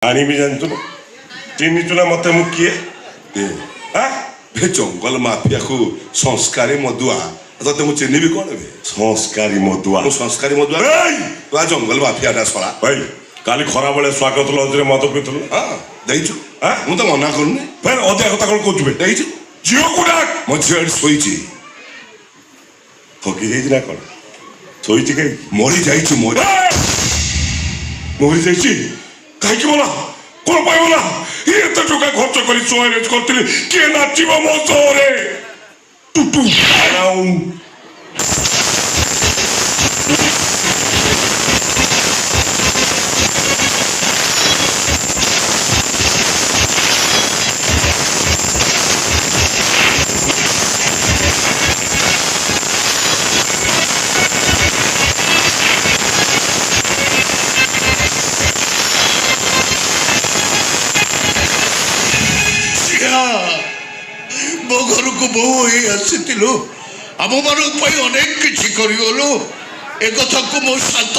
ଆଣିବି ଜାଣିଛୁ ନା ଚିହ୍ନିଛୁ ନା ମତେ ମୁଁ କିଏ ଜଙ୍ଗଲ ମାଫିଆକୁ ସଂସ୍କାରୀ ମଦୁଆ ତତେ ମୁଁ ଚିହ୍ନିବି କଣ ଏବେ? ସଂସ୍କାରୀ ମଦୁଆ ମୁଁ ସଂସ୍କାରୀ ମଦୁଆ ତୁ ଜଙ୍ଗଲ ମାଫିଆଟା ଶଳା। ଭାଇ କାଲି ଖରାବେଳେ ସ୍ୱାଗତ ଲଜରେ ମଦ ପିଇଥିଲୁ ଦେଇଛୁ ମୁଁ ତ ମନା କରୁନି ଅଧିକା କଥା କଣ କହୁଛୁ ଦେଇଛୁ ଝିଅକୁ ଡାକ ମୋ ଝିଅ ଏଠି ଶୋଇଛି ଠକି ହେଇଛି ନା କଣ ଶୋଇଛି କାହିଁକି ମରି ଯାଇଛି ମରି ଯାଇଛି କାହିଁକି ବୋଲା କଣ ପାଇଁ ବୋଲା ଏତେ ଟଙ୍କା ଖର୍ଚ୍ଚ କରି ସୁଆରେଜ କରିଥିଲି କିଏ ନାଚିବ ମୋ ସହରେ ଟୁଟୁ ମୋ ଘରକୁ ବୋହୂ ହେଇ ଆସିଥିଲୁ ଆମ ମାନଙ୍କ ପାଇଁ ଅନେକ କିଛି କରିଗଲୁ ଏ କଥାକୁ ମୋ ସାଥ